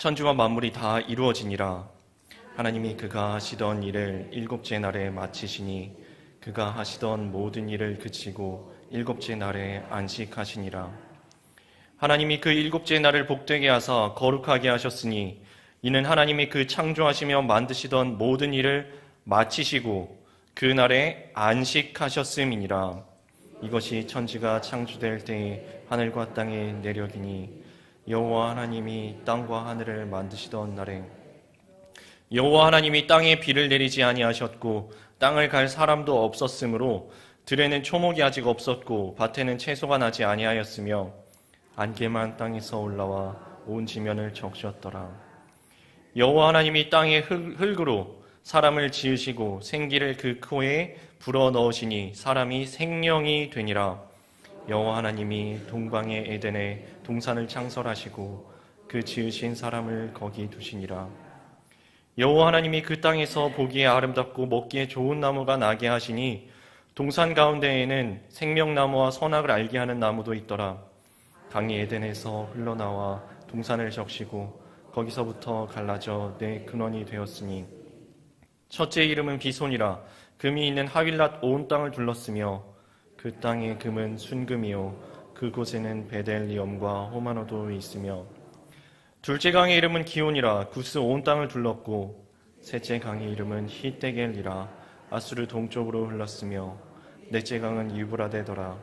천지와 만물이 다 이루어지니라. 하나님이 그가 하시던 일을 일곱째 날에 마치시니 그가 하시던 모든 일을 그치고 일곱째 날에 안식하시니라. 하나님이 그 일곱째 날을 복되게 하사 거룩하게 하셨으니 이는 하나님이 그 창조하시며 만드시던 모든 일을 마치시고 그 날에 안식하셨음이니라. 이것이 천지가 창조될 때에 하늘과 땅의 내력이니 여호와 하나님이 땅과 하늘을 만드시던 날에 여호와 하나님이 땅에 비를 내리지 아니하셨고 땅을 갈 사람도 없었으므로 들에는 초목이 아직 없었고 밭에는 채소가 나지 아니하였으며 안개만 땅에서 올라와 온 지면을 적셨더라. 여호와 하나님이 땅의 흙으로 사람을 지으시고 생기를 그 코에 불어넣으시니 사람이 생명이 되니라. 여호와 하나님이 동방의 에덴에 동산을 창설하시고 그 지으신 사람을 거기 두시니라. 여호와 하나님이 그 땅에서 보기에 아름답고 먹기에 좋은 나무가 나게 하시니 동산 가운데에는 생명나무와 선악을 알게 하는 나무도 있더라. 강이 에덴에서 흘러나와 동산을 적시고 거기서부터 갈라져 내 근원이 되었으니 첫째 이름은 비손이라. 금이 있는 하윌랏 온 땅을 둘렀으며 그 땅의 금은 순금이요 그곳에는 베델리엄과 호마노도 있으며 둘째 강의 이름은 기온이라. 구스 온 땅을 둘렀고 셋째 강의 이름은 히데겔이라. 아수르 동쪽으로 흘렀으며 넷째 강은 유브라데더라.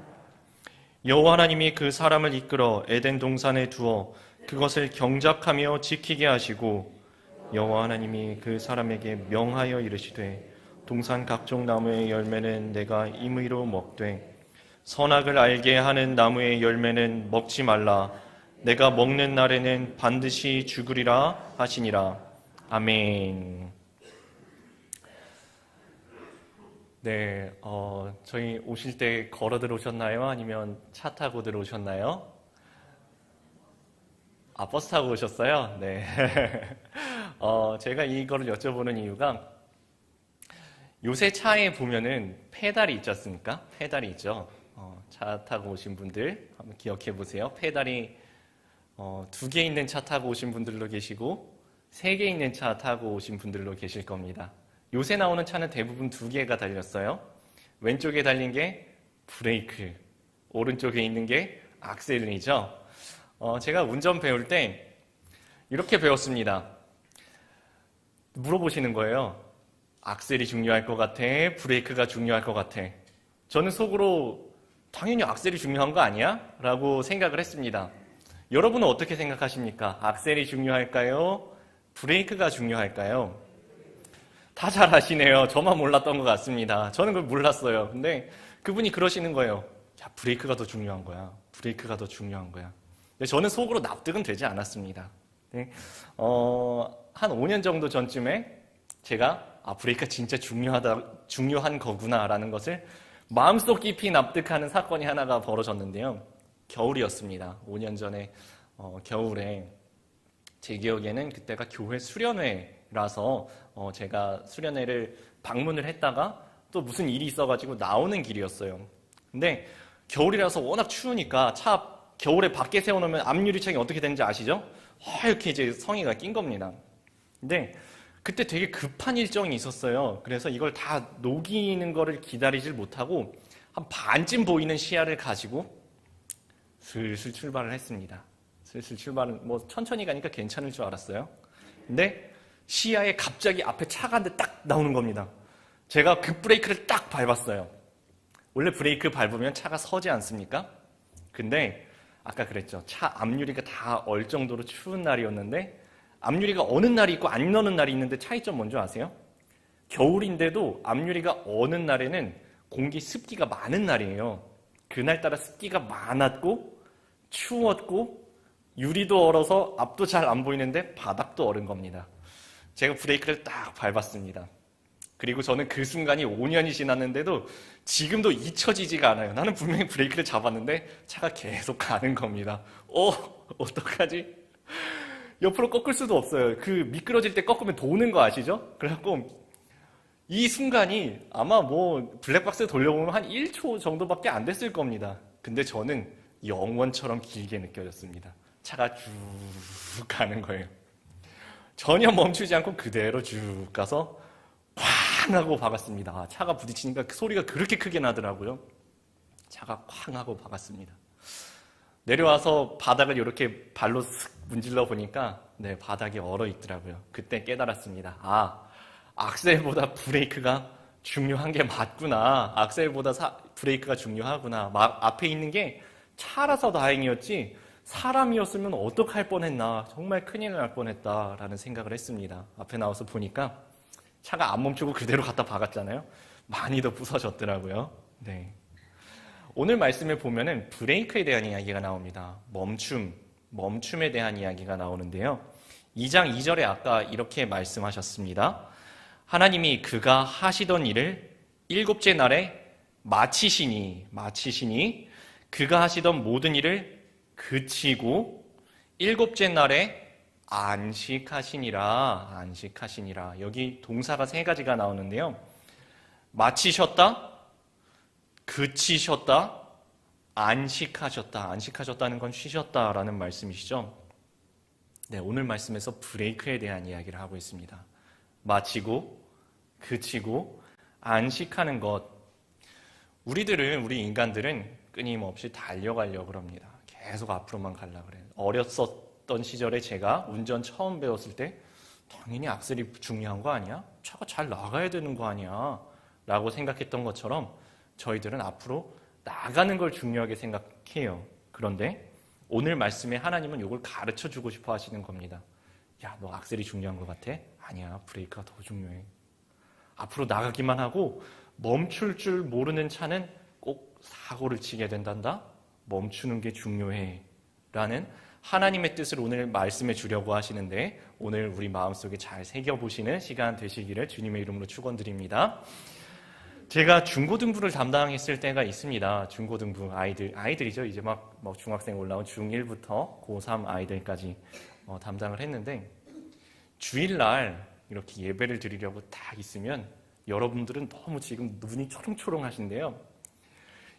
여호와 하나님이 그 사람을 이끌어 에덴 동산에 두어 그것을 경작하며 지키게 하시고 여호와 하나님이 그 사람에게 명하여 이르시되 동산 각종 나무의 열매는 내가 임의로 먹되 선악을 알게 하는 나무의 열매는 먹지 말라. 내가 먹는 날에는 반드시 죽으리라 하시니라. 아멘. 네, 저희 오실 때 걸어 들어오셨나요? 아니면 차 타고 들어오셨나요? 버스 타고 오셨어요? 네. 제가 이거를 여쭤보는 이유가 요새 차에 보면은 페달이 있지 않습니까? 페달이 있죠. 차 타고 오신 분들 한번 기억해 보세요. 페달이 2개 있는 차 타고 오신 분들도 계시고 3개 있는 차 타고 오신 분들도 계실 겁니다. 요새 나오는 차는 대부분 2개가 달렸어요. 왼쪽에 달린 게 브레이크, 오른쪽에 있는 게 악셀이죠. 제가 운전 배울 때 이렇게 배웠습니다. 물어보시는 거예요. 악셀이 중요할 것 같아? 브레이크가 중요할 것 같아? 저는 속으로 당연히 악셀이 중요한 거 아니야? 라고 생각을 했습니다. 여러분은 어떻게 생각하십니까? 악셀이 중요할까요? 브레이크가 중요할까요? 다 잘 아시네요. 저만 몰랐던 것 같습니다. 저는 그걸 몰랐어요. 근데 그분이 그러시는 거예요. 야, 브레이크가 더 중요한 거야. 브레이크가 더 중요한 거야. 근데 저는 속으로 납득은 되지 않았습니다. 네. 한 5년 정도 전쯤에 제가 브레이크가 진짜 중요한 거구나라는 것을 마음속 깊이 납득하는 사건이 하나가 벌어졌는데요. 겨울이었습니다. 5년 전에 겨울에 제 기억에는 그때가 교회 수련회라서 제가 수련회를 방문을 했다가 또 무슨 일이 있어가지고 나오는 길이었어요. 근데 겨울이라서 워낙 추우니까 차 겨울에 밖에 세워놓으면 앞유리창이 어떻게 되는지 아시죠? 이렇게 이제 성에가 낀 겁니다. 근데 그때 되게 급한 일정이 있었어요. 그래서 이걸 다 녹이는 거를 기다리질 못하고 한 반쯤 보이는 시야를 가지고 슬슬 출발을 했습니다. 슬슬 출발은 천천히 가니까 괜찮을 줄 알았어요. 근데 시야에 갑자기 앞에 차가 한 대 딱 나오는 겁니다. 제가 급브레이크를 딱 밟았어요. 원래 브레이크 밟으면 차가 서지 않습니까? 근데 아까 그랬죠. 차 앞유리가 다 얼 정도로 추운 날이었는데 앞유리가 어는 날이 있고 안 어는 날이 있는데 차이점 뭔지 아세요? 겨울인데도 앞유리가 어는 날에는 공기 습기가 많은 날이에요. 그날따라 습기가 많았고 추웠고 유리도 얼어서 앞도 잘 안 보이는데 바닥도 얼은 겁니다. 제가 브레이크를 딱 밟았습니다. 그리고 저는 그 순간이 5년이 지났는데도 지금도 잊혀지지가 않아요. 나는 분명히 브레이크를 잡았는데 차가 계속 가는 겁니다. 어떡하지? 옆으로 꺾을 수도 없어요. 그 미끄러질 때 꺾으면 도는 거 아시죠? 그래갖고 이 순간이 아마 블랙박스 돌려보면 한 1초 정도밖에 안 됐을 겁니다. 근데 저는 영원처럼 길게 느껴졌습니다. 차가 쭉 가는 거예요. 전혀 멈추지 않고 그대로 쭉 가서 쾅 하고 박았습니다. 차가 부딪히니까 그 소리가 그렇게 크게 나더라고요. 차가 쾅 하고 박았습니다. 내려와서 바닥을 이렇게 발로 슥 문질러 보니까 네, 바닥이 얼어 있더라고요. 그때 깨달았습니다. 아, 악셀보다 브레이크가 중요한 게 맞구나. 악셀보다 브레이크가 중요하구나. 앞에 있는 게 차라서 다행이었지 사람이었으면 어떡할 뻔했나. 정말 큰일 날 뻔했다라는 생각을 했습니다. 앞에 나와서 보니까 차가 안 멈추고 그대로 갖다 박았잖아요. 많이 더 부서졌더라고요. 네. 오늘 말씀에 보면은 브레이크에 대한 이야기가 나옵니다. 멈춤에 대한 이야기가 나오는데요. 2장 2절에 아까 이렇게 말씀하셨습니다. 하나님이 그가 하시던 일을 일곱째 날에 마치시니 그가 하시던 모든 일을 그치고 일곱째 날에 안식하시니라. 여기 동사가 세 가지가 나오는데요. 마치셨다, 그치셨다, 안식하셨다. 안식하셨다는 건 쉬셨다라는 말씀이시죠. 네, 오늘 말씀에서 브레이크에 대한 이야기를 하고 있습니다. 마치고, 그치고, 안식하는 것. 우리 인간들은 끊임없이 달려가려고 합니다. 계속 앞으로만 가려고 그래요. 어렸었던 시절에 제가 운전 처음 배웠을 때 당연히 악셀이 중요한 거 아니야? 차가 잘 나가야 되는 거 아니야? 라고 생각했던 것처럼 저희들은 앞으로 나가는 걸 중요하게 생각해요. 그런데 오늘 말씀에 하나님은 이걸 가르쳐 주고 싶어 하시는 겁니다. 야, 너 악셀이 중요한 것 같아? 아니야, 브레이크가 더 중요해. 앞으로 나가기만 하고 멈출 줄 모르는 차는 꼭 사고를 치게 된단다. 멈추는 게 중요해. 라는 하나님의 뜻을 오늘 말씀해 주려고 하시는데 오늘 우리 마음속에 잘 새겨보시는 시간 되시기를 주님의 이름으로 축원드립니다. 제가 중고등부를 담당했을 때가 있습니다. 중고등부 아이들이죠. 이제 막 중학생 올라온 중1부터 고3 아이들까지 담당을 했는데 주일날 이렇게 예배를 드리려고 딱 있으면 여러분들은 너무 지금 눈이 초롱초롱 하신데요.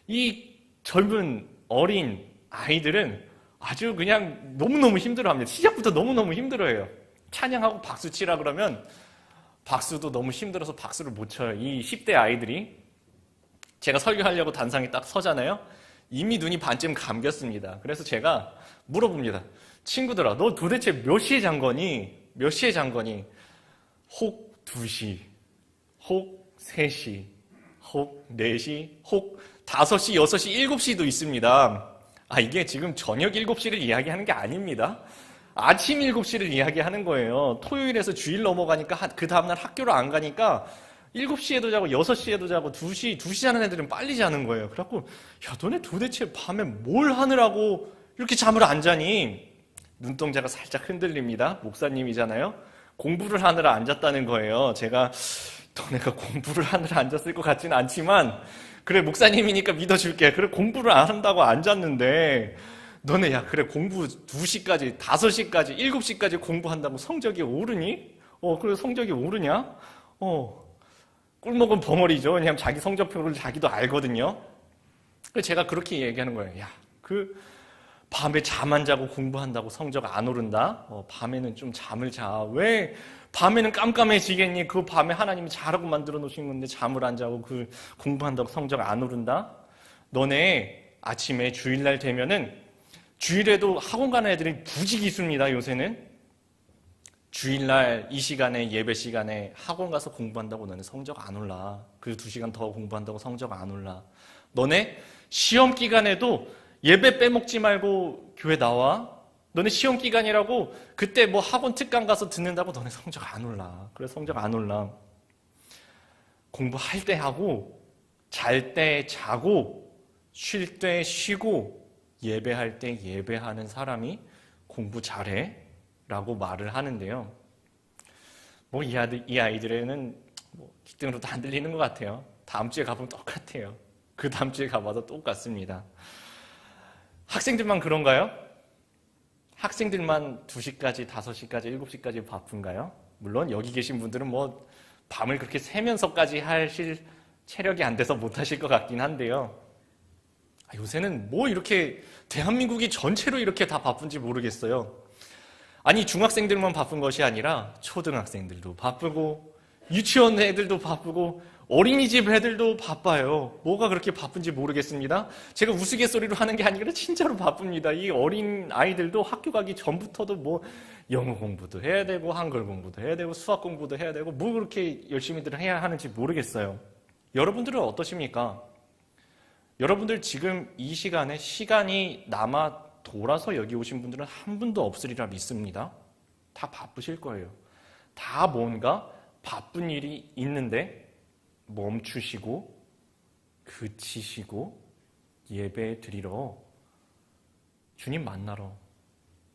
이 젊은 어린 아이들은 아주 그냥 너무너무 힘들어합니다. 시작부터 너무너무 힘들어해요. 찬양하고 박수 치라 그러면 박수도 너무 힘들어서 박수를 못 쳐요. 이 10대 아이들이 제가 설교하려고 단상에 딱 서잖아요. 이미 눈이 반쯤 감겼습니다. 그래서 제가 물어봅니다. 친구들아, 너 도대체 몇 시에 잔 거니? 혹 2시, 혹 3시, 혹 4시, 혹 5시, 6시, 7시도 있습니다. 이게 지금 저녁 7시를 이야기하는 게 아닙니다. 아침 7시를 이야기하는 거예요. 토요일에서 주일 넘어가니까 그 다음날 학교를 안 가니까 7시에도 자고 6시에도 자고 2시 자는 애들은 빨리 자는 거예요. 그래갖고 야, 너네 도대체 밤에 뭘 하느라고 이렇게 잠을 안 자니? 눈동자가 살짝 흔들립니다. 목사님이잖아요. 공부를 하느라 앉았다는 거예요. 제가 너네가 공부를 하느라 앉았을 것 같지는 않지만 그래, 목사님이니까 믿어줄게. 그래, 공부를 안 한다고 앉았는데 너네 그래, 공부 2시까지, 5시까지, 7시까지 공부한다고 성적이 오르니? 그래, 성적이 오르냐? 꿀먹은 벙어리죠. 왜냐면 자기 성적표를 자기도 알거든요. 그래서 제가 그렇게 얘기하는 거예요. 야, 밤에 잠 안 자고 공부한다고 성적 안 오른다? 밤에는 좀 잠을 자. 왜 밤에는 깜깜해지겠니? 그 밤에 하나님이 자라고 만들어 놓으신 건데 잠을 안 자고 공부한다고 성적 안 오른다? 너네 아침에 주일날 되면은 주일에도 학원 가는 애들이 부지기수입니다. 요새는 주일날 이 시간에 예배 시간에 학원 가서 공부한다고 너네 성적 안 올라. 그 2시간 더 공부한다고 성적 안 올라. 너네 시험 기간에도 예배 빼먹지 말고 교회 나와. 너네 시험 기간이라고 그때 학원 특강 가서 듣는다고 너네 성적 안 올라. 그래, 성적 안 올라. 공부할 때 하고 잘 때 자고 쉴 때 쉬고 예배할 때 예배하는 사람이 공부 잘해 라고 말을 하는데요. 이 아이들에는 기등으로도 안 들리는 것 같아요. 다음 주에 가보면 똑같아요. 그 다음 주에 가봐도 똑같습니다. 학생들만 그런가요? 학생들만 2시까지, 5시까지, 7시까지 바쁜가요? 물론 여기 계신 분들은 밤을 그렇게 새면서까지 하실 체력이 안 돼서 못 하실 것 같긴 한데요. 요새는 이렇게 대한민국이 전체로 이렇게 다 바쁜지 모르겠어요. 아니, 중학생들만 바쁜 것이 아니라 초등학생들도 바쁘고 유치원 애들도 바쁘고 어린이집 애들도 바빠요. 뭐가 그렇게 바쁜지 모르겠습니다. 제가 우스갯소리로 하는 게 아니라 진짜로 바쁩니다. 이 어린 아이들도 학교 가기 전부터도 뭐 영어 공부도 해야 되고 한글 공부도 해야 되고 수학 공부도 해야 되고 뭐 그렇게 열심히들 해야 하는지 모르겠어요. 여러분들은 어떠십니까? 여러분들 지금 이 시간에 시간이 남아 돌아서 여기 오신 분들은 한 분도 없으리라 믿습니다. 다 바쁘실 거예요. 다 뭔가 바쁜 일이 있는데 멈추시고 그치시고 예배 드리러 주님 만나러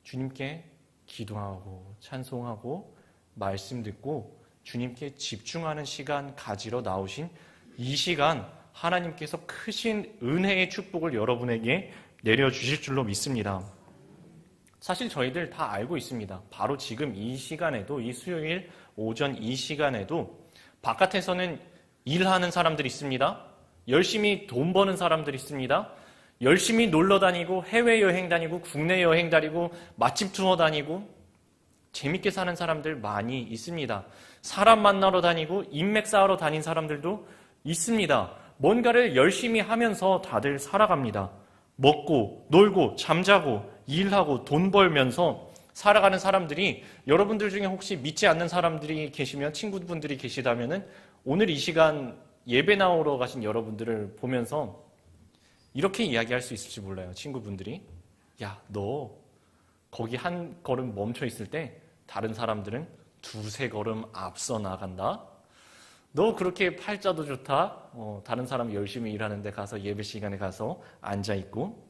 주님께 기도하고 찬송하고 말씀 듣고 주님께 집중하는 시간 가지러 나오신 이 시간 하나님께서 크신 은혜의 축복을 여러분에게 내려주실 줄로 믿습니다. 사실 저희들 다 알고 있습니다. 바로 지금 이 시간에도 이 수요일 오전 이 시간에도 바깥에서는 일하는 사람들이 있습니다. 열심히 돈 버는 사람들이 있습니다. 열심히 놀러 다니고 해외여행 다니고 국내 여행 다니고 맛집 투어 다니고 재밌게 사는 사람들 많이 있습니다. 사람 만나러 다니고 인맥 쌓으러 다닌 사람들도 있습니다. 뭔가를 열심히 하면서 다들 살아갑니다. 먹고 놀고 잠자고 일하고 돈 벌면서 살아가는 사람들이 여러분들 중에 혹시 믿지 않는 사람들이 계시면 친구분들이 계시다면은 오늘 이 시간 예배 나오러 가신 여러분들을 보면서 이렇게 이야기할 수 있을지 몰라요. 친구분들이 야, 너 거기 한 걸음 멈춰 있을 때 다른 사람들은 두세 걸음 앞서 나간다. 너 그렇게 팔자도 좋다. 다른 사람 열심히 일하는데 가서 예배 시간에 가서 앉아있고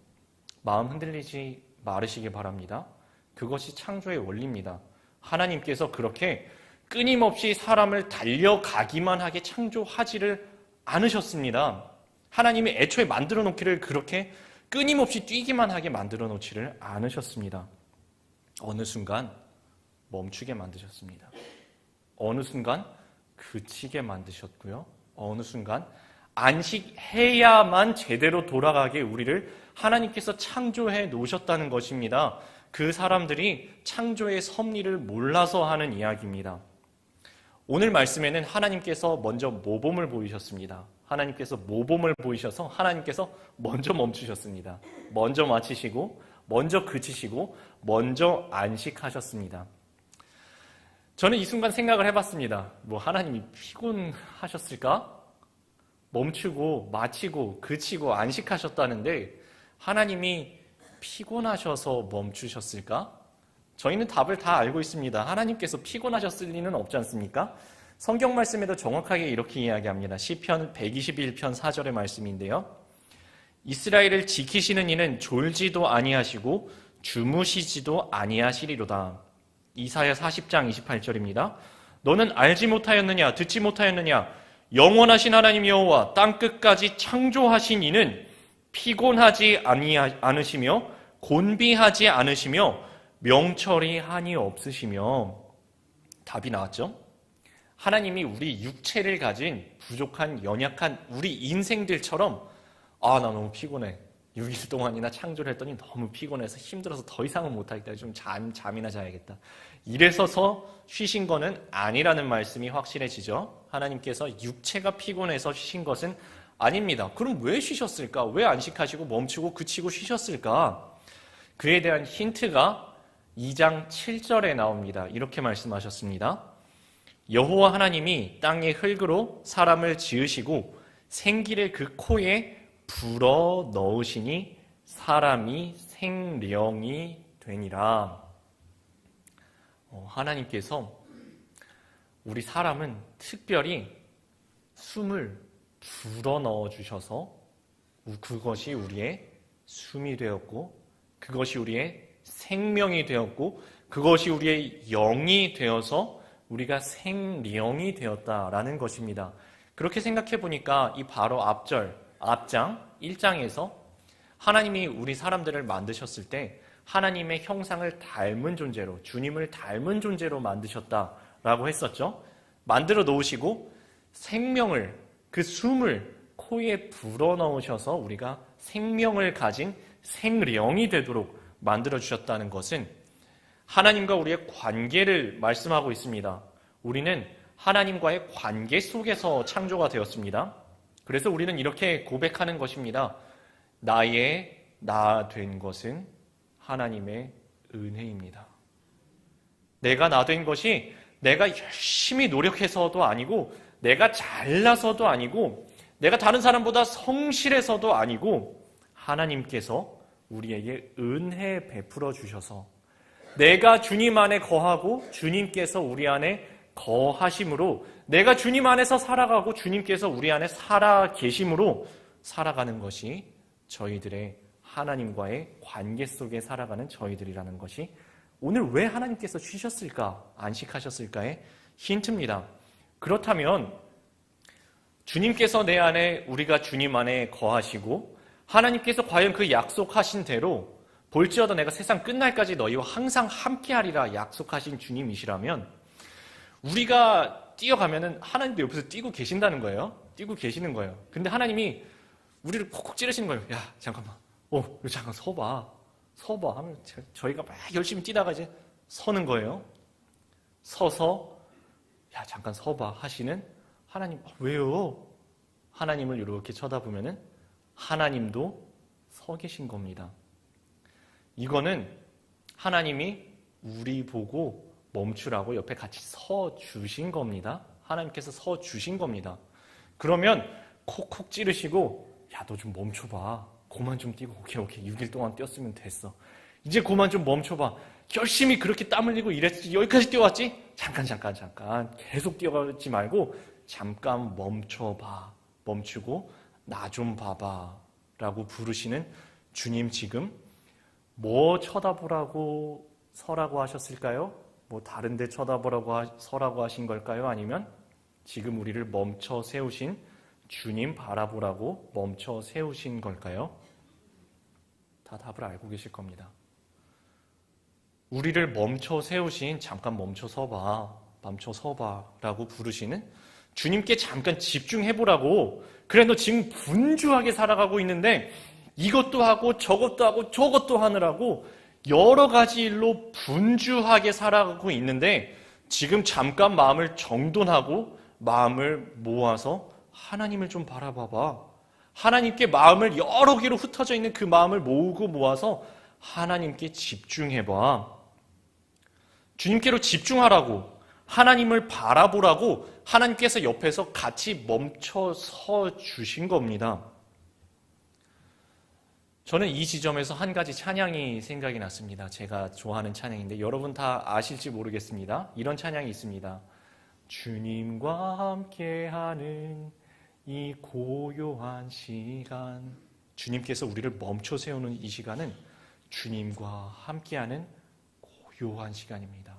마음 흔들리지 말으시기 바랍니다. 그것이 창조의 원리입니다. 하나님께서 그렇게 끊임없이 사람을 달려가기만 하게 창조하지를 않으셨습니다. 하나님이 애초에 만들어 놓기를 그렇게 끊임없이 뛰기만 하게 만들어 놓지를 않으셨습니다. 어느 순간 멈추게 만드셨습니다. 어느 순간 그치게 만드셨고요. 어느 순간 안식해야만 제대로 돌아가게 우리를 하나님께서 창조해 놓으셨다는 것입니다. 그 사람들이 창조의 섭리를 몰라서 하는 이야기입니다. 오늘 말씀에는 하나님께서 먼저 모범을 보이셨습니다. 하나님께서 모범을 보이셔서 하나님께서 먼저 멈추셨습니다. 먼저 마치시고 먼저 그치시고 먼저 안식하셨습니다. 저는 이 순간 생각을 해봤습니다. 하나님이 피곤하셨을까? 멈추고 마치고 그치고 안식하셨다는데 하나님이 피곤하셔서 멈추셨을까? 저희는 답을 다 알고 있습니다. 하나님께서 피곤하셨을 리는 없지 않습니까? 성경 말씀에도 정확하게 이렇게 이야기합니다. 시편 121편 4절의 말씀인데요. 이스라엘을 지키시는 이는 졸지도 아니하시고 주무시지도 아니하시리로다. 이사야 40장 28절입니다. 너는 알지 못하였느냐 듣지 못하였느냐 영원하신 하나님 여호와 땅끝까지 창조하신 이는 피곤하지 않으시며 곤비하지 않으시며 명철이 한이 없으시며. 답이 나왔죠? 하나님이 우리 육체를 가진 부족한 연약한 우리 인생들처럼 나 너무 피곤해. 6일 동안이나 창조를 했더니 너무 피곤해서 힘들어서 더 이상은 못하겠다. 좀 잠이나 자야겠다. 이래서서 쉬신 거는 아니라는 말씀이 확실해지죠. 하나님께서 육체가 피곤해서 쉬신 것은 아닙니다. 그럼 왜 쉬셨을까? 왜 안식하시고 멈추고 그치고 쉬셨을까? 그에 대한 힌트가 2장 7절에 나옵니다. 이렇게 말씀하셨습니다. 여호와 하나님이 땅의 흙으로 사람을 지으시고 생기를 그 코에 불어 넣으시니 사람이 생령이 되니라. 하나님께서 우리 사람은 특별히 숨을 불어 넣어 주셔서 그것이 우리의 숨이 되었고 그것이 우리의 생명이 되었고 그것이 우리의 영이 되어서 우리가 생령이 되었다라는 것입니다. 그렇게 생각해 보니까 이 바로 앞장 1장에서 하나님이 우리 사람들을 만드셨을 때 하나님의 형상을 닮은 존재로 주님을 닮은 존재로 만드셨다라고 했었죠. 만들어 놓으시고 생명을 그 숨을 코에 불어넣으셔서 우리가 생명을 가진 생령이 되도록 만들어 주셨다는 것은 하나님과 우리의 관계를 말씀하고 있습니다. 우리는 하나님과의 관계 속에서 창조가 되었습니다. 그래서 우리는 이렇게 고백하는 것입니다. 나의 나 된 것은 하나님의 은혜입니다. 내가 나 된 것이 내가 열심히 노력해서도 아니고, 내가 잘나서도 아니고, 내가 다른 사람보다 성실해서도 아니고, 하나님께서 우리에게 은혜 베풀어 주셔서 내가 주님 안에 거하고 주님께서 우리 안에 거하심으로, 내가 주님 안에서 살아가고 주님께서 우리 안에 살아 계심으로 살아가는 것이 저희들의 하나님과의 관계 속에 살아가는 저희들이라는 것이 오늘 왜 하나님께서 쉬셨을까, 안식하셨을까의 힌트입니다. 그렇다면 주님께서 내 안에, 우리가 주님 안에 거하시고 하나님께서 과연 그 약속하신 대로 볼지어다 내가 세상 끝날까지 너희와 항상 함께하리라 약속하신 주님이시라면, 우리가 뛰어가면은 하나님도 옆에서 뛰고 계신다는 거예요. 뛰고 계시는 거예요. 근데 하나님이 우리를 콕콕 찌르시는 거예요. 야, 잠깐만. 잠깐 서봐 하면 저희가 막 열심히 뛰다가 이제 서는 거예요. 서서 야, 잠깐 서봐 하시는 하나님. 왜요? 하나님을 이렇게 쳐다보면은 하나님도 서 계신 겁니다. 이거는 하나님이 우리 보고 멈추라고 옆에 같이 서 주신 겁니다. 하나님께서 서 주신 겁니다. 그러면 콕콕 찌르시고, 야, 너 좀 멈춰봐. 그만 좀 뛰고, 오케이 6일 동안 뛰었으면 됐어. 이제 그만 좀 멈춰봐. 열심히 그렇게 땀 흘리고 이랬지, 여기까지 뛰어왔지? 잠깐 계속 뛰어가지 말고 잠깐 멈춰봐. 멈추고 나 좀 봐봐 라고 부르시는 주님, 지금 뭐 쳐다보라고 서라고 하셨을까요? 뭐 다른 데 쳐다보라고 서라고 하신 걸까요? 아니면 지금 우리를 멈춰 세우신 주님 바라보라고 멈춰 세우신 걸까요? 다 답을 알고 계실 겁니다. 우리를 멈춰 세우신, 잠깐 멈춰 서봐 라고 부르시는 주님께 잠깐 집중해보라고. 그래, 너 지금 분주하게 살아가고 있는데 이것도 하고 저것도 하고 저것도 하느라고 여러 가지 일로 분주하게 살아가고 있는데, 지금 잠깐 마음을 정돈하고 마음을 모아서 하나님을 좀 바라봐봐. 하나님께 마음을 여러 개로 흩어져 있는 그 마음을 모으고 모아서 하나님께 집중해봐. 주님께로 집중하라고, 하나님을 바라보라고 하나님께서 옆에서 같이 멈춰 서 주신 겁니다. 저는 이 지점에서 한 가지 찬양이 생각이 났습니다. 제가 좋아하는 찬양인데 여러분 다 아실지 모르겠습니다. 이런 찬양이 있습니다. 주님과 함께하는 이 고요한 시간. 주님께서 우리를 멈춰 세우는 이 시간은 주님과 함께하는 고요한 시간입니다.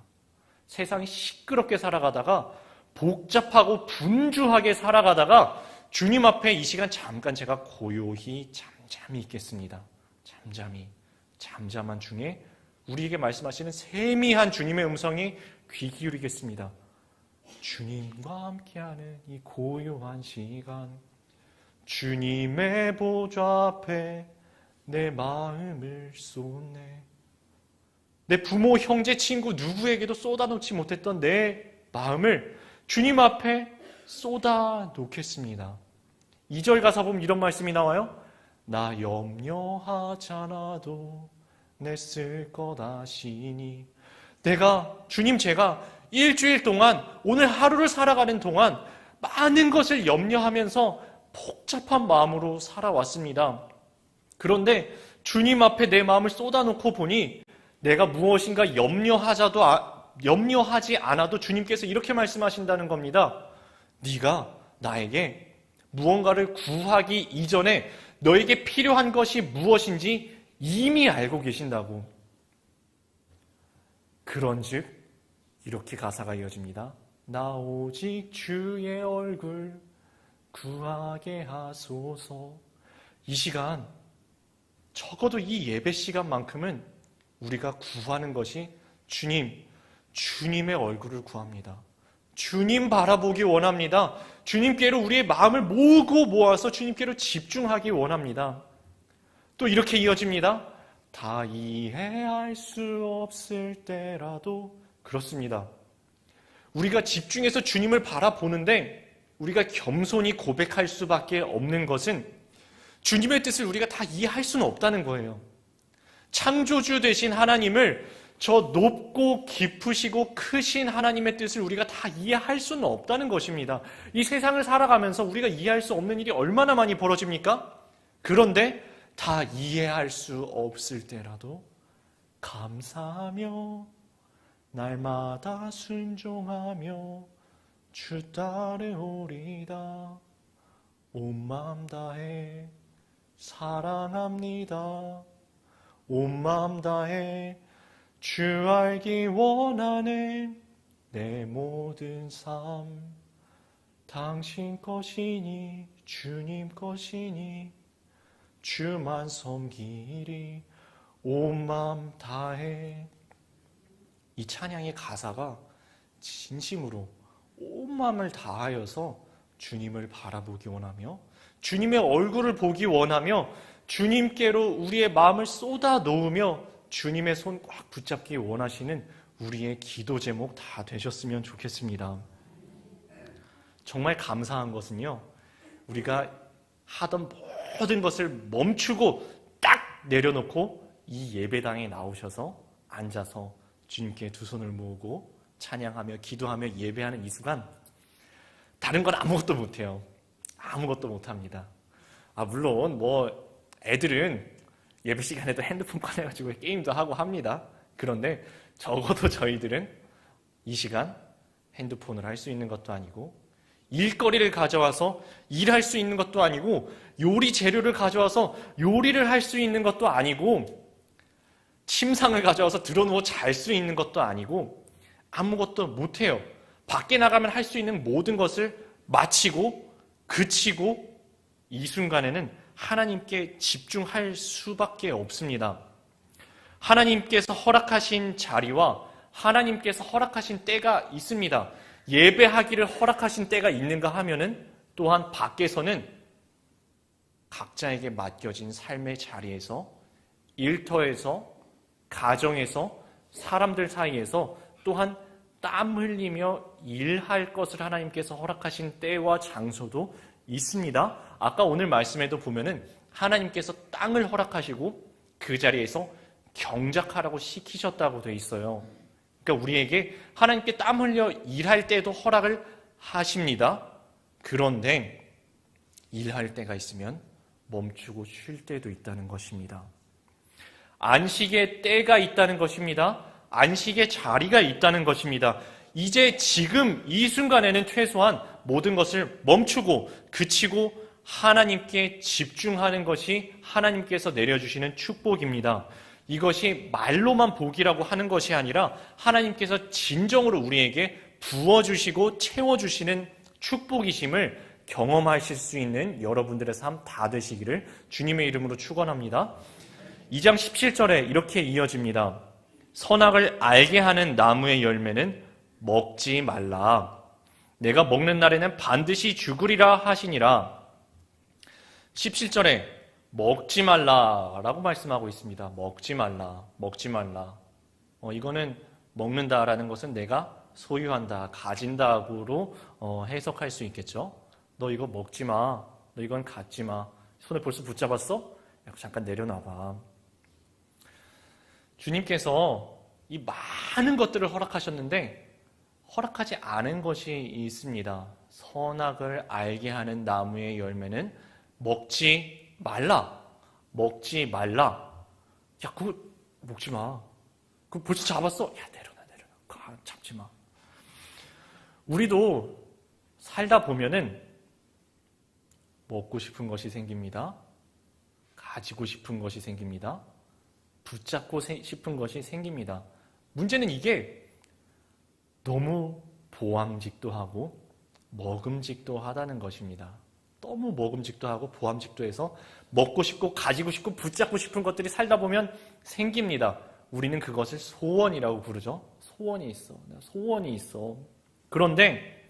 세상이 시끄럽게 살아가다가, 복잡하고 분주하게 살아가다가 주님 앞에 이 시간 잠깐 제가 고요히 잠잠히 있겠습니다. 잠잠한 중에 우리에게 말씀하시는 세미한 주님의 음성에 귀 기울이겠습니다. 주님과 함께하는 이 고요한 시간, 주님의 보좌 앞에 내 마음을 쏟네. 내 부모, 형제, 친구 누구에게도 쏟아놓지 못했던 내 마음을 주님 앞에 쏟아 놓겠습니다. 2절 가사 보면 이런 말씀이 나와요. 나 염려하지 않아도 내 쓸 것 아시니. 제가 일주일 동안, 오늘 하루를 살아가는 동안 많은 것을 염려하면서 복잡한 마음으로 살아왔습니다. 그런데 주님 앞에 내 마음을 쏟아놓고 보니 내가 무엇인가 염려하지 않아도 주님께서 이렇게 말씀하신다는 겁니다. 네가 나에게 무언가를 구하기 이전에 너에게 필요한 것이 무엇인지 이미 알고 계신다고. 그런즉 이렇게 가사가 이어집니다. 나 오직 주의 얼굴 구하게 하소서. 이 시간, 적어도 이 예배 시간만큼은 우리가 구하는 것이 주님의 얼굴을 구합니다. 주님 바라보기 원합니다. 주님께로 우리의 마음을 모으고 모아서 주님께로 집중하기 원합니다. 또 이렇게 이어집니다. 다 이해할 수 없을 때라도 그렇습니다. 우리가 집중해서 주님을 바라보는데 우리가 겸손히 고백할 수밖에 없는 것은 주님의 뜻을 우리가 다 이해할 수는 없다는 거예요. 창조주 되신 하나님을, 저 높고 깊으시고 크신 하나님의 뜻을 우리가 다 이해할 수는 없다는 것입니다. 이 세상을 살아가면서 우리가 이해할 수 없는 일이 얼마나 많이 벌어집니까? 그런데 다 이해할 수 없을 때라도 감사하며 날마다 순종하며 주 따르오리다. 온 마음 다해 사랑합니다. 온 마음 다해 주 알기 원하는 내 모든 삶 당신 것이니 주님 것이니 주만 섬기리 온 마음 다해. 이 찬양의 가사가 진심으로 온 마음을 다하여서 주님을 바라보기 원하며 주님의 얼굴을 보기 원하며 주님께로 우리의 마음을 쏟아 놓으며 주님의 손 꽉 붙잡기 원하시는 우리의 기도 제목 다 되셨으면 좋겠습니다. 정말 감사한 것은요, 우리가 하던 모든 것을 멈추고 딱 내려놓고 이 예배당에 나오셔서 앉아서 주님께 두 손을 모으고 찬양하며 기도하며 예배하는 이 순간 다른 건 아무것도 못해요. 아무것도 못합니다. 물론 애들은 예배 시간에도 핸드폰 꺼내가지고 게임도 하고 합니다. 그런데 적어도 저희들은 이 시간 핸드폰을 할 수 있는 것도 아니고 일거리를 가져와서 일할 수 있는 것도 아니고 요리 재료를 가져와서 요리를 할 수 있는 것도 아니고 침상을 가져와서 들어누워 잘 수 있는 것도 아니고 아무것도 못해요. 밖에 나가면 할 수 있는 모든 것을 마치고 그치고 이 순간에는 하나님께 집중할 수밖에 없습니다. 하나님께서 허락하신 자리와 하나님께서 허락하신 때가 있습니다. 예배하기를 허락하신 때가 있는가 하면은 또한 밖에서는 각자에게 맡겨진 삶의 자리에서 일터에서 가정에서 사람들 사이에서 또한 땀 흘리며 일할 것을 하나님께서 허락하신 때와 장소도 있습니다. 아까 오늘 말씀에도 보면은 하나님께서 땅을 허락하시고 그 자리에서 경작하라고 시키셨다고 돼 있어요. 그러니까 우리에게 하나님께 땀 흘려 일할 때도 허락을 하십니다. 그런데 일할 때가 있으면 멈추고 쉴 때도 있다는 것입니다. 안식의 때가 있다는 것입니다. 안식의 자리가 있다는 것입니다. 이제 지금 이 순간에는 최소한 모든 것을 멈추고 그치고 하나님께 집중하는 것이 하나님께서 내려주시는 축복입니다. 이것이 말로만 복이라고 하는 것이 아니라 하나님께서 진정으로 우리에게 부어주시고 채워주시는 축복이심을 경험하실 수 있는 여러분들의 삶 다 되시기를 주님의 이름으로 축원합니다. 2장 17절에 이렇게 이어집니다. 선악을 알게 하는 나무의 열매는 먹지 말라. 내가 먹는 날에는 반드시 죽으리라 하시니라. 17절에 먹지 말라라고 말씀하고 있습니다. 먹지 말라, 먹지 말라. 이거는 먹는다라는 것은 내가 소유한다, 가진다고로 해석할 수 있겠죠. 너 이거 먹지 마, 너 이건 갖지 마. 손에 벌써 붙잡았어? 잠깐 내려놔봐. 주님께서 이 많은 것들을 허락하셨는데 허락하지 않은 것이 있습니다. 선악을 알게 하는 나무의 열매는 먹지 말라. 먹지 말라. 야, 그거 먹지 마. 그거 벌써 잡았어? 야, 내려놔. 잡지 마. 우리도 살다 보면은 먹고 싶은 것이 생깁니다. 가지고 싶은 것이 생깁니다. 붙잡고 싶은 것이 생깁니다. 문제는 이게 너무 보암직도 하고 먹음직도 하다는 것입니다. 너무 먹음직도 하고 보암직도 해서 먹고 싶고 가지고 싶고 붙잡고 싶은 것들이 살다 보면 생깁니다. 우리는 그것을 소원이라고 부르죠. 소원이 있어. 그런데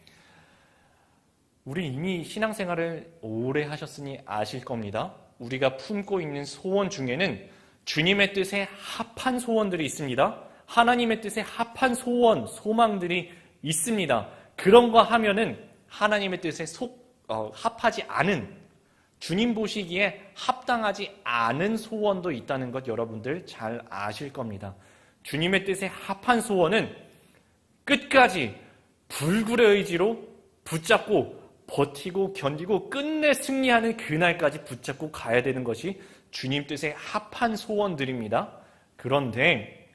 우리 이미 신앙생활을 오래 하셨으니 아실 겁니다. 우리가 품고 있는 소원 중에는 주님의 뜻에 합한 소원들이 있습니다. 하나님의 뜻에 합한 소원, 소망들이 있습니다. 그런 거 하면은 하나님의 뜻에 합하지 않은, 주님 보시기에 합당하지 않은 소원도 있다는 것 여러분들 잘 아실 겁니다. 주님의 뜻에 합한 소원은 끝까지 불굴의 의지로 붙잡고 버티고 견디고 끝내 승리하는 그날까지 붙잡고 가야 되는 것이 주님 뜻에 합한 소원들입니다. 그런데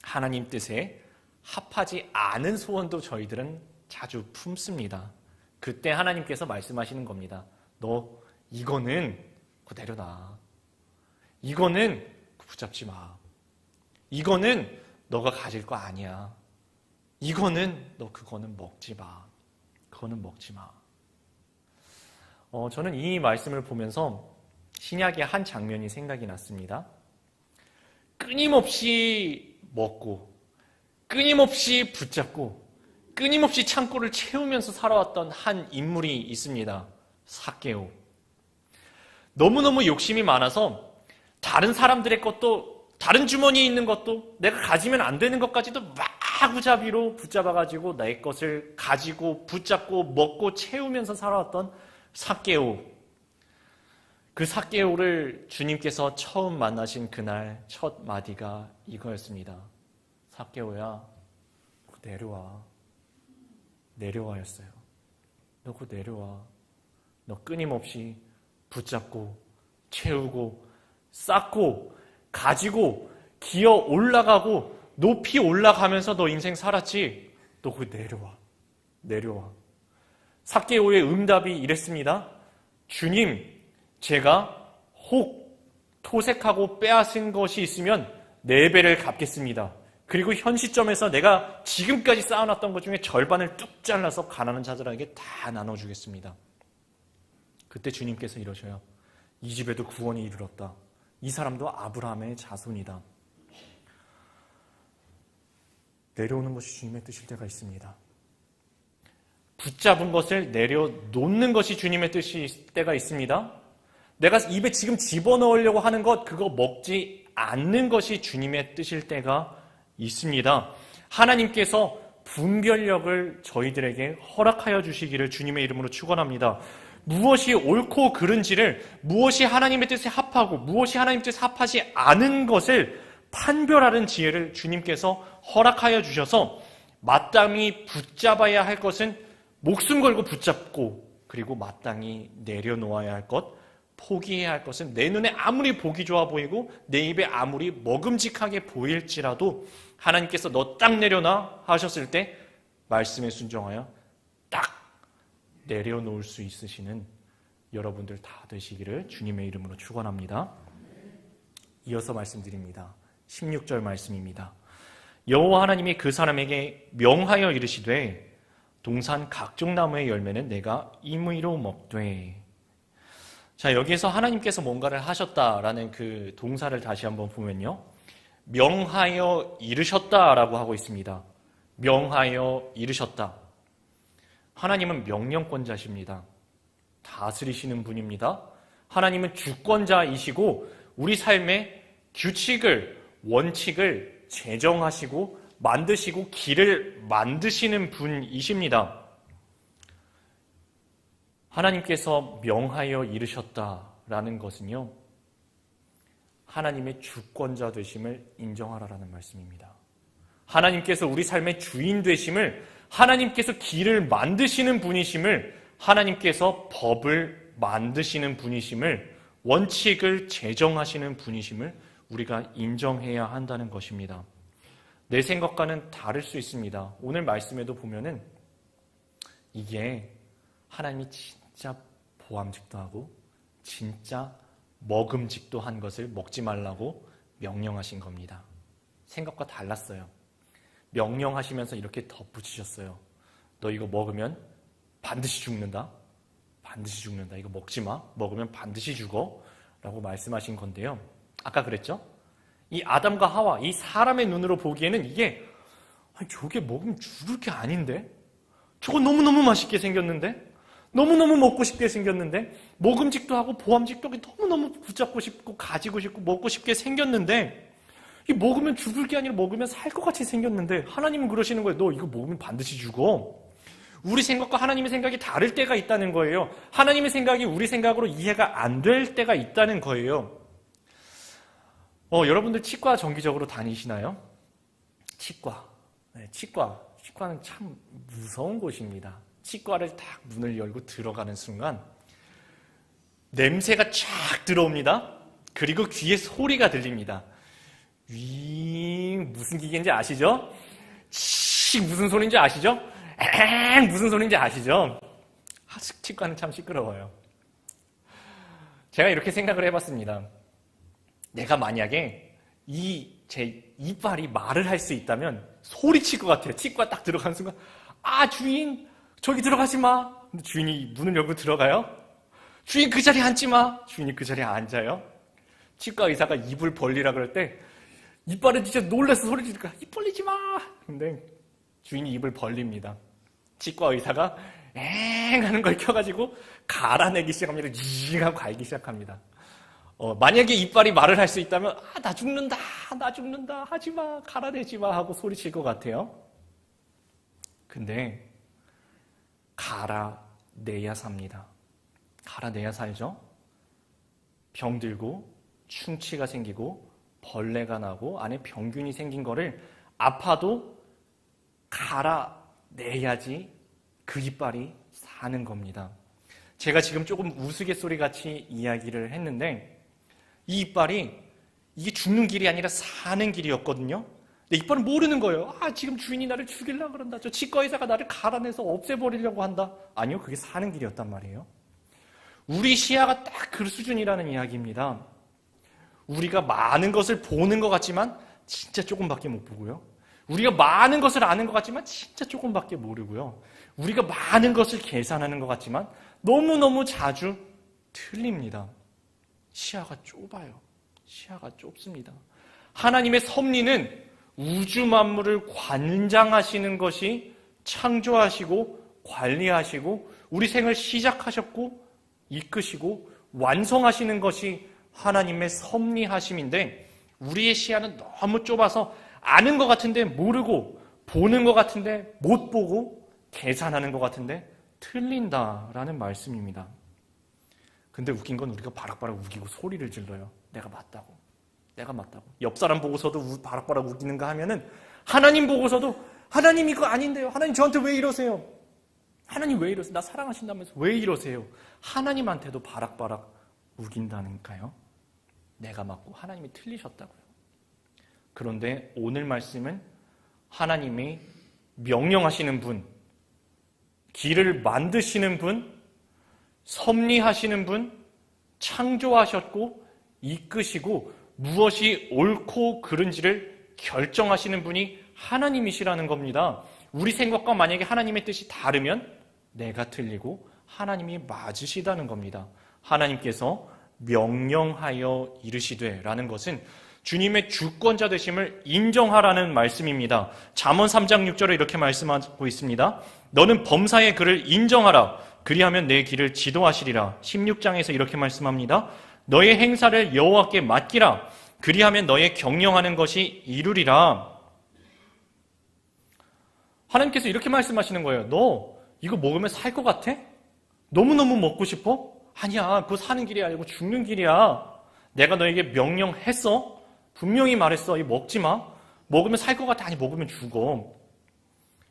하나님 뜻에 합하지 않은 소원도 저희들은 자주 품습니다. 그때 하나님께서 말씀하시는 겁니다. 너 이거는 그거 내려놔. 이거는 붙잡지 마. 이거는 너가 가질 거 아니야. 이거는 너 그거는 먹지 마. 그거는 먹지 마. 저는 이 말씀을 보면서 신약의 한 장면이 생각이 났습니다. 끊임없이 먹고 끊임없이 붙잡고 끊임없이 창고를 채우면서 살아왔던 한 인물이 있습니다. 삭개오. 너무너무 욕심이 많아서 다른 사람들의 것도, 다른 주머니에 있는 것도, 내가 가지면 안 되는 것까지도 마구잡이로 붙잡아가지고 내 것을 가지고 붙잡고 먹고 채우면서 살아왔던 삭개오. 그 삭개오를 주님께서 처음 만나신 그날 첫 마디가 이거였습니다. 삭개오야, 내려와. 내려와였어요. 너 그거 내려와. 너 끊임없이 붙잡고 채우고 쌓고 가지고 기어 올라가고 높이 올라가면서 너 인생 살았지? 너 그거 내려와. 내려와. 삭개오의 응답이 이랬습니다. 주님, 제가 혹 토색하고 빼앗은 것이 있으면 4배를 갚겠습니다. 그리고 현 시점에서 내가 지금까지 쌓아놨던 것 중에 절반을 뚝 잘라서 가난한 자들에게 다 나눠주겠습니다. 그때 주님께서 이러셔요. 이 집에도 구원이 이르렀다. 이 사람도 아브라함의 자손이다. 내려오는 것이 주님의 뜻일 때가 있습니다. 붙잡은 것을 내려놓는 것이 주님의 뜻일 때가 있습니다. 내가 입에 지금 집어넣으려고 하는 것, 그거 먹지 않는 것이 주님의 뜻일 때가 있습니다. 하나님께서 분별력을 저희들에게 허락하여 주시기를 주님의 이름으로 축원합니다. 무엇이 옳고 그른지를, 무엇이 하나님의 뜻에 합하고 무엇이 하나님의 뜻에 합하지 않은 것을 판별하는 지혜를 주님께서 허락하여 주셔서 마땅히 붙잡아야 할 것은 목숨 걸고 붙잡고, 그리고 마땅히 내려놓아야 할 것, 포기해야 할 것은 내 눈에 아무리 보기 좋아 보이고 내 입에 아무리 먹음직하게 보일지라도 하나님께서 너 딱 내려놔 하셨을 때 말씀에 순종하여 딱 내려놓을 수 있으시는 여러분들 다 되시기를 주님의 이름으로 축원합니다. 이어서 말씀드립니다. 16절 말씀입니다. 여호와 하나님이 그 사람에게 명하여 이르시되 동산 각종 나무의 열매는 내가 임의로 먹되. 자, 여기에서 하나님께서 뭔가를 하셨다라는 그 동사를 다시 한번 보면요. 명하여 이르셨다라고 하고 있습니다. 명하여 이르셨다. 하나님은 명령권자십니다. 다스리시는 분입니다. 하나님은 주권자이시고 우리 삶의 규칙을, 원칙을 제정하시고 만드시고 길을 만드시는 분이십니다. 하나님께서 명하여 이르셨다라는 것은요, 하나님의 주권자 되심을 인정하라라는 말씀입니다. 하나님께서 우리 삶의 주인 되심을, 하나님께서 길을 만드시는 분이심을, 하나님께서 법을 만드시는 분이심을, 원칙을 제정하시는 분이심을 우리가 인정해야 한다는 것입니다. 내 생각과는 다를 수 있습니다. 오늘 말씀에도 보면은 이게 하나님이 진짜 보암직도 하고 진짜 먹음직도 한 것을 먹지 말라고 명령하신 겁니다. 생각과 달랐어요. 명령하시면서 이렇게 덧붙이셨어요. 너 이거 먹으면 반드시 죽는다. 반드시 죽는다. 이거 먹지 마. 먹으면 반드시 죽어. 라고 말씀하신 건데요. 아까 그랬죠? 이 아담과 하와, 이 사람의 눈으로 보기에는 이게 저게 먹으면 죽을 게 아닌데? 저거 너무너무 맛있게 생겼는데? 너무너무 먹고 싶게 생겼는데, 먹음직도 하고 보암직도 하고 너무너무 붙잡고 싶고 가지고 싶고 먹고 싶게 생겼는데, 이 먹으면 죽을 게 아니라 먹으면 살 것 같이 생겼는데 하나님은 그러시는 거예요. 너 이거 먹으면 반드시 죽어. 우리 생각과 하나님의 생각이 다를 때가 있다는 거예요. 하나님의 생각이 우리 생각으로 이해가 안 될 때가 있다는 거예요. 여러분들 치과 정기적으로 다니시나요? 치과. 네, 치과는 참 무서운 곳입니다. 치과를 딱 문을 열고 들어가는 순간 냄새가 쫙 들어옵니다. 그리고 귀에 소리가 들립니다. 무슨 기계인지 아시죠? 무슨 소리인지 아시죠? 무슨 소리인지 아시죠? 치과는 참 시끄러워요. 제가 이렇게 생각을 해봤습니다. 내가 만약에 제 이빨이 말을 할 수 있다면 소리칠 것 같아요. 치과 딱 들어가는 순간, 주인 저기 들어가지 마. 근데 주인이 문을 열고 들어가요. 주인 그 자리에 앉지 마. 주인이 그 자리에 앉아요. 치과 의사가 입을 벌리라 그럴 때 이빨은 진짜 놀라서 소리 지르니까 입 벌리지 마. 근데 주인이 입을 벌립니다. 치과 의사가 엥 하는 걸 켜가지고 갈아내기 시작합니다. 징 하고 갈기 시작합니다. 만약에 이빨이 말을 할 수 있다면 나 죽는다 하지마, 갈아내지 마 하고 소리칠 것 같아요. 근데 갈아내야 삽니다. 갈아내야 살죠. 병들고 충치가 생기고 벌레가 나고 안에 병균이 생긴 거를 아파도 갈아내야지 그 이빨이 사는 겁니다. 제가 지금 조금 우스갯소리 같이 이야기를 했는데 이 이빨이 이게 죽는 길이 아니라 사는 길이었거든요. 근데 이빨은 모르는 거예요. 지금 주인이 나를 죽이려고 그런다. 저 치과 의사가 나를 갈아내서 없애버리려고 한다. 아니요, 그게 사는 길이었단 말이에요. 우리 시야가 딱 그 수준이라는 이야기입니다. 우리가 많은 것을 보는 것 같지만 진짜 조금밖에 못 보고요. 우리가 많은 것을 아는 것 같지만 진짜 조금밖에 모르고요. 우리가 많은 것을 계산하는 것 같지만 너무너무 자주 틀립니다. 시야가 좁아요. 시야가 좁습니다. 하나님의 섭리는 우주 만물을 관장하시는 것이 창조하시고 관리하시고 우리 생을 시작하셨고 이끄시고 완성하시는 것이 하나님의 섭리하심인데 우리의 시야는 너무 좁아서 아는 것 같은데 모르고 보는 것 같은데 못 보고 계산하는 것 같은데 틀린다라는 말씀입니다. 근데 웃긴 건 우리가 바락바락 우기고 소리를 질러요. 내가 맞다고. 옆 사람 보고서도 바락바락 우기는가 하면은 하나님 보고서도 하나님 이거 아닌데요. 하나님 저한테 왜 이러세요? 하나님 왜 이러세요? 나 사랑하신다면서 왜 이러세요? 하나님한테도 바락바락 우긴다니까요. 내가 맞고 하나님이 틀리셨다고요. 그런데 오늘 말씀은 하나님이 명령하시는 분, 길을 만드시는 분, 섭리하시는 분, 창조하셨고 이끄시고 무엇이 옳고 그른지를 결정하시는 분이 하나님이시라는 겁니다. 우리 생각과 만약에 하나님의 뜻이 다르면 내가 틀리고 하나님이 맞으시다는 겁니다. 하나님께서 명령하여 이르시되 라는 것은 주님의 주권자 되심을 인정하라는 말씀입니다. 잠언 3장 6절에 이렇게 말씀하고 있습니다. 너는 범사의 그를 인정하라. 그리하면 내 길을 지도하시리라. 16장에서 이렇게 말씀합니다. 너의 행사를 여호와께 맡기라. 그리하면 너의 경영하는 것이 이루리라. 하나님께서 이렇게 말씀하시는 거예요. 너 이거 먹으면 살 것 같아? 너무너무 먹고 싶어? 아니야. 그거 사는 길이 아니고 죽는 길이야. 내가 너에게 명령했어. 분명히 말했어. 이거 먹지 마. 먹으면 살 것 같아. 아니 먹으면 죽어.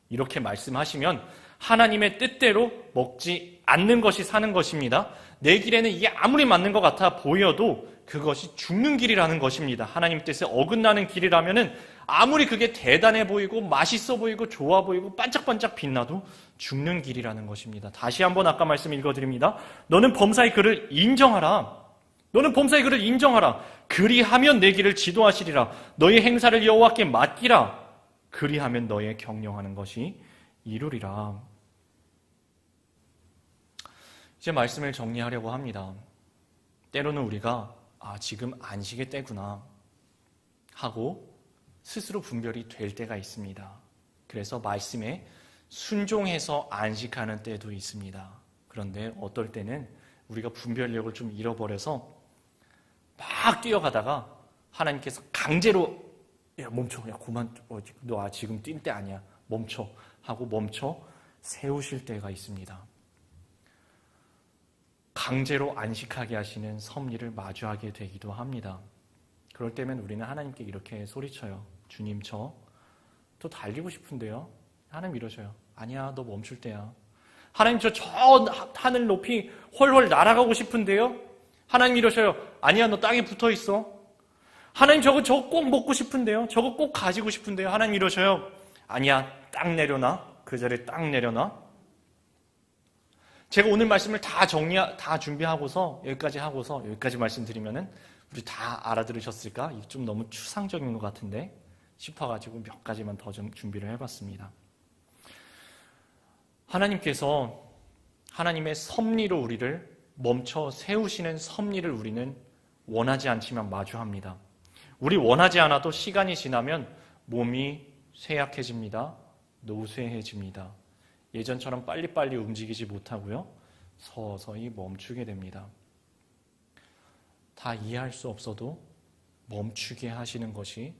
이렇게 말씀하시면 하나님의 뜻대로 먹지 않는 것이 사는 것입니다. 내 길에는 이게 아무리 맞는 것 같아 보여도 그것이 죽는 길이라는 것입니다. 하나님 뜻에 어긋나는 길이라면은 아무리 그게 대단해 보이고 맛있어 보이고 좋아 보이고 반짝반짝 빛나도 죽는 길이라는 것입니다. 다시 한번 아까 말씀 읽어드립니다. 너는 범사의 그를 인정하라. 너는 범사의 그를 인정하라. 그리하면 내 길을 지도하시리라. 너의 행사를 여호와께 맡기라. 그리하면 너의 경영하는 것이 이루리라. 이제 말씀을 정리하려고 합니다. 때로는 우리가 지금 안식의 때구나 하고 스스로 분별이 될 때가 있습니다. 그래서 말씀에 순종해서 안식하는 때도 있습니다. 그런데 어떨 때는 우리가 분별력을 좀 잃어버려서 막 뛰어가다가 하나님께서 강제로 야 멈춰, 야 그만, 너 지금 뛸 때 아니야, 멈춰 하고 멈춰 세우실 때가 있습니다. 강제로 안식하게 하시는 섭리를 마주하게 되기도 합니다. 그럴 때면 우리는 하나님께 이렇게 소리쳐요. 주님, 저 또 달리고 싶은데요. 하나님 이러셔요. 아니야, 너 멈출 때야. 하나님, 저 하늘 높이 훨훨 날아가고 싶은데요. 하나님 이러셔요. 아니야, 너 땅에 붙어 있어. 하나님, 저거 꼭 먹고 싶은데요. 저거 꼭 가지고 싶은데요. 하나님 이러셔요. 아니야, 딱 내려놔. 그 자리에 딱 내려놔. 제가 오늘 말씀을 다 준비하고서 여기까지 말씀드리면은 우리 다 알아들으셨을까? 이게 좀 너무 추상적인 것 같은데 싶어가지고 몇 가지만 더 좀 준비를 해봤습니다. 하나님께서 하나님의 섭리로 우리를 멈춰 세우시는 섭리를 우리는 원하지 않지만 마주합니다. 우리 원하지 않아도 시간이 지나면 몸이 쇠약해집니다. 노쇠해집니다. 예전처럼 빨리빨리 움직이지 못하고요. 서서히 멈추게 됩니다. 다 이해할 수 없어도 멈추게 하시는 것이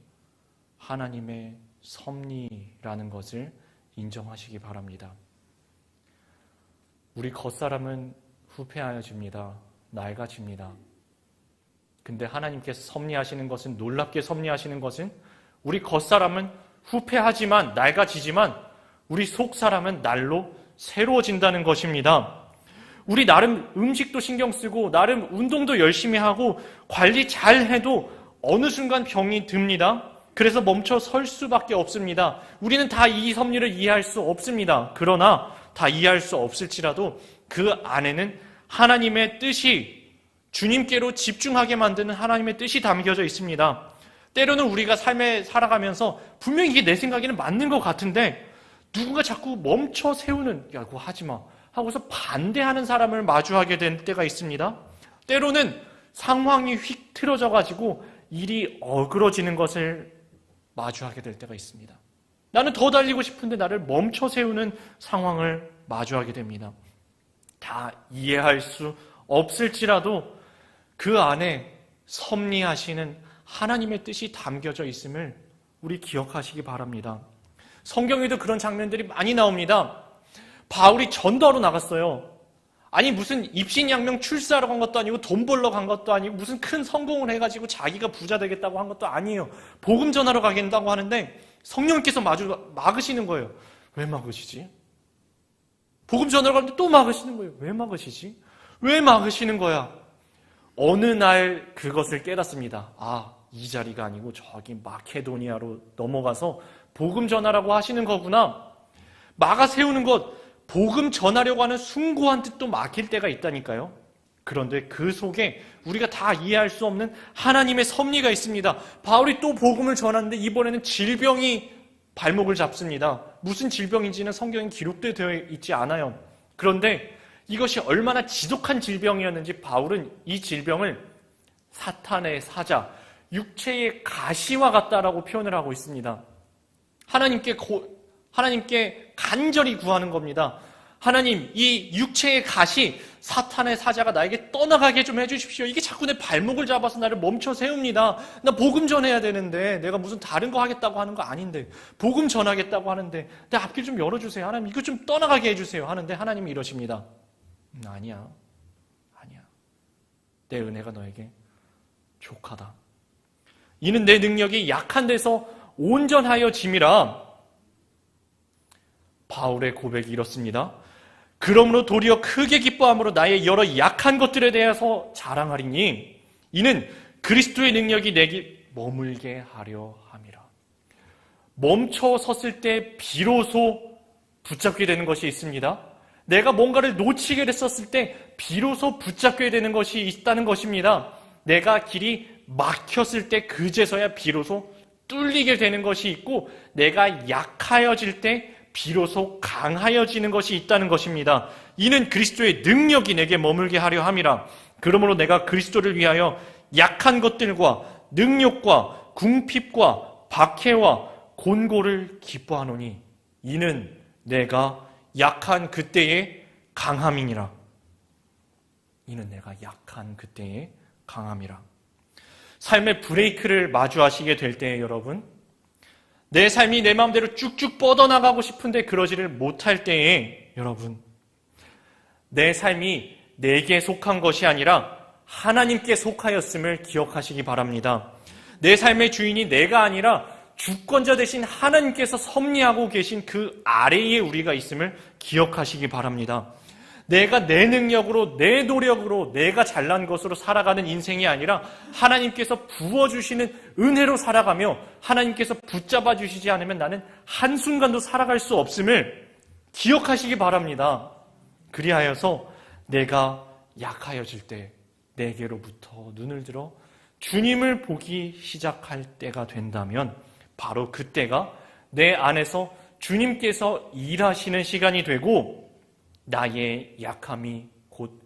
하나님의 섭리라는 것을 인정하시기 바랍니다. 우리 겉사람은 후패하여집니다. 낡아집니다. 근데 하나님께서 섭리하시는 것은, 놀랍게 섭리하시는 것은 우리 겉사람은 후패하지만, 낡아지지만 우리 속사람은 날로 새로워진다는 것입니다. 우리 나름 음식도 신경 쓰고 나름 운동도 열심히 하고 관리 잘 해도 어느 순간 병이 듭니다. 그래서 멈춰 설 수밖에 없습니다. 우리는 다 이 섭리를 이해할 수 없습니다. 그러나 다 이해할 수 없을지라도 그 안에는 하나님의 뜻이, 주님께로 집중하게 만드는 하나님의 뜻이 담겨져 있습니다. 때로는 우리가 삶에 살아가면서 분명히 이게 내 생각에는 맞는 것 같은데 누군가 자꾸 멈춰 세우는, 야 그거 하지마 하고서 반대하는 사람을 마주하게 된 때가 있습니다. 때로는 상황이 휙 틀어져 가지고 일이 어그러지는 것을 마주하게 될 때가 있습니다. 나는 더 달리고 싶은데 나를 멈춰 세우는 상황을 마주하게 됩니다. 다 이해할 수 없을지라도 그 안에 섭리하시는 하나님의 뜻이 담겨져 있음을 우리 기억하시기 바랍니다. 성경에도 그런 장면들이 많이 나옵니다. 바울이 전도하러 나갔어요. 아니 무슨 입신양명 출세하러 간 것도 아니고 돈 벌러 간 것도 아니고 무슨 큰 성공을 해가지고 자기가 부자 되겠다고 한 것도 아니에요. 복음 전하러 가겠다고 하는데 성령께서 막으시는 거예요. 왜 막으시지? 복음 전하러 가는데 또 막으시는 거예요. 왜 막으시지? 왜 막으시는 거야? 어느 날 그것을 깨닫습니다. 아, 이 자리가 아니고 저기 마케도니아로 넘어가서 복음 전하라고 하시는 거구나. 막아 세우는 것, 복음 전하려고 하는 숭고한 뜻도 막힐 때가 있다니까요. 그런데 그 속에 우리가 다 이해할 수 없는 하나님의 섭리가 있습니다. 바울이 또 복음을 전하는데 이번에는 질병이 발목을 잡습니다. 무슨 질병인지는 성경에 기록되어 있지 않아요. 그런데 이것이 얼마나 지독한 질병이었는지 바울은 이 질병을 사탄의 사자, 육체의 가시와 같다라고 표현을 하고 있습니다. 하나님께 간절히 구하는 겁니다. 하나님, 이 육체의 가시, 사탄의 사자가 나에게 떠나가게 좀 해주십시오. 이게 자꾸 내 발목을 잡아서 나를 멈춰 세웁니다. 나 복음 전해야 되는데, 내가 무슨 다른 거 하겠다고 하는 거 아닌데, 복음 전하겠다고 하는데, 내 앞길 좀 열어주세요. 하나님, 이거 좀 떠나가게 해주세요. 하는데 하나님이 이러십니다. 아니야. 내 은혜가 너에게 족하다. 이는 내 능력이 약한 데서 온전하여 짐이라. 바울의 고백이 이렇습니다. 그러므로 도리어 크게 기뻐함으로 나의 여러 약한 것들에 대해서 자랑하리니 이는 그리스도의 능력이 내게 머물게 하려 함이라. 멈춰 섰을 때 비로소 붙잡게 되는 것이 있습니다. 내가 뭔가를 놓치게 됐었을 때 비로소 붙잡게 되는 것이 있다는 것입니다. 내가 길이 막혔을 때 그제서야 비로소 뚫리게 되는 것이 있고 내가 약하여질 때 비로소 강하여지는 것이 있다는 것입니다. 이는 그리스도의 능력이 내게 머물게 하려 함이라. 그러므로 내가 그리스도를 위하여 약한 것들과 능욕과 궁핍과 박해와 곤고를 기뻐하노니 이는 내가 약한 그때의 강함이니라. 이는 내가 약한 그때의 강함이라. 삶의 브레이크를 마주하시게 될 때에 여러분, 내 삶이 내 마음대로 쭉쭉 뻗어나가고 싶은데 그러지를 못할 때에 여러분, 내 삶이 내게 속한 것이 아니라 하나님께 속하였음을 기억하시기 바랍니다. 내 삶의 주인이 내가 아니라 주권자 되신 하나님께서 섭리하고 계신 그 아래에 우리가 있음을 기억하시기 바랍니다. 내가 내 능력으로, 내 노력으로, 내가 잘난 것으로 살아가는 인생이 아니라 하나님께서 부어주시는 은혜로 살아가며 하나님께서 붙잡아 주시지 않으면 나는 한순간도 살아갈 수 없음을 기억하시기 바랍니다. 그리하여서 내가 약하여질 때 내게로부터 눈을 들어 주님을 보기 시작할 때가 된다면 바로 그때가 내 안에서 주님께서 일하시는 시간이 되고 나의 약함이 곧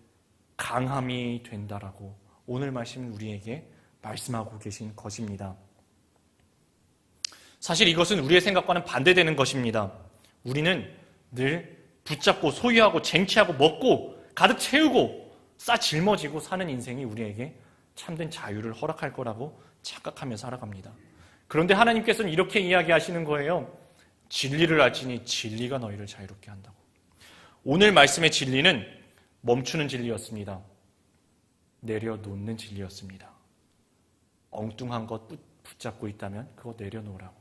강함이 된다라고 오늘 말씀은 우리에게 말씀하고 계신 것입니다. 사실 이것은 우리의 생각과는 반대되는 것입니다. 우리는 늘 붙잡고 소유하고 쟁취하고 먹고 가득 채우고 싸 짊어지고 사는 인생이 우리에게 참된 자유를 허락할 거라고 착각하며 살아갑니다. 그런데 하나님께서는 이렇게 이야기하시는 거예요. 진리를 알지니 진리가 너희를 자유롭게 한다고. 오늘 말씀의 진리는 멈추는 진리였습니다. 내려놓는 진리였습니다. 엉뚱한 것 붙잡고 있다면 그거 내려놓으라고.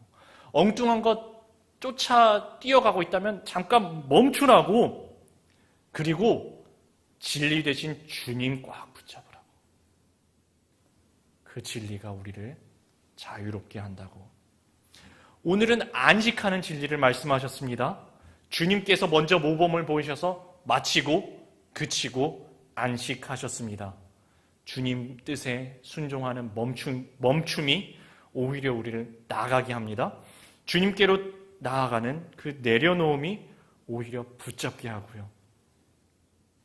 엉뚱한 것 쫓아 뛰어가고 있다면 잠깐 멈추라고. 그리고 진리 대신 주님 꽉 붙잡으라고. 그 진리가 우리를 자유롭게 한다고. 오늘은 안식하는 진리를 말씀하셨습니다. 주님께서 먼저 모범을 보이셔서 마치고 그치고 안식하셨습니다. 주님 뜻에 순종하는 멈춤이 오히려 우리를 나아가게 합니다. 주님께로 나아가는 그 내려놓음이 오히려 붙잡게 하고요.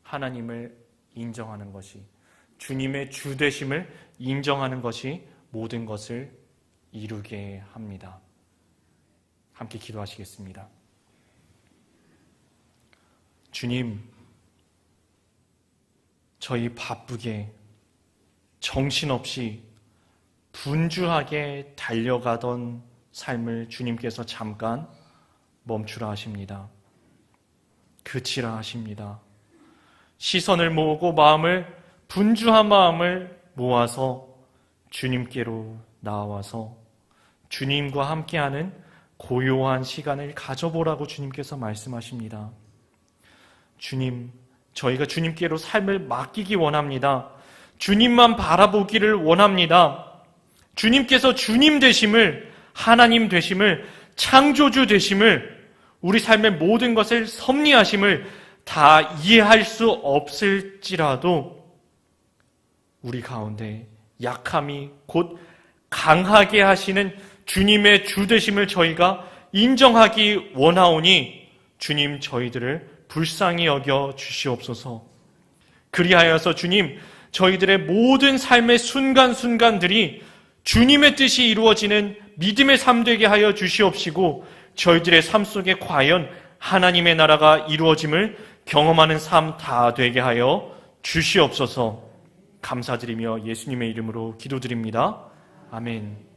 하나님을 인정하는 것이, 주님의 주되심을 인정하는 것이 모든 것을 이루게 합니다. 함께 기도하시겠습니다. 주님, 저희 바쁘게 정신없이 분주하게 달려가던 삶을 주님께서 잠깐 멈추라 하십니다. 그치라 하십니다. 시선을 모으고 분주한 마음을 모아서 주님께로 나와서 주님과 함께하는 고요한 시간을 가져보라고 주님께서 말씀하십니다. 주님, 저희가 주님께로 삶을 맡기기 원합니다. 주님만 바라보기를 원합니다. 주님께서 주님 되심을, 하나님 되심을, 창조주 되심을, 우리 삶의 모든 것을 섭리하심을 다 이해할 수 없을지라도 우리 가운데 약함이 곧 강하게 하시는 주님의 주 되심을 저희가 인정하기 원하오니 주님 저희들을 불쌍히 여겨 주시옵소서. 그리하여서 주님, 저희들의 모든 삶의 순간순간들이 주님의 뜻이 이루어지는 믿음의 삶 되게 하여 주시옵시고 저희들의 삶 속에 과연 하나님의 나라가 이루어짐을 경험하는 삶 다 되게 하여 주시옵소서. 감사드리며 예수님의 이름으로 기도드립니다. 아멘.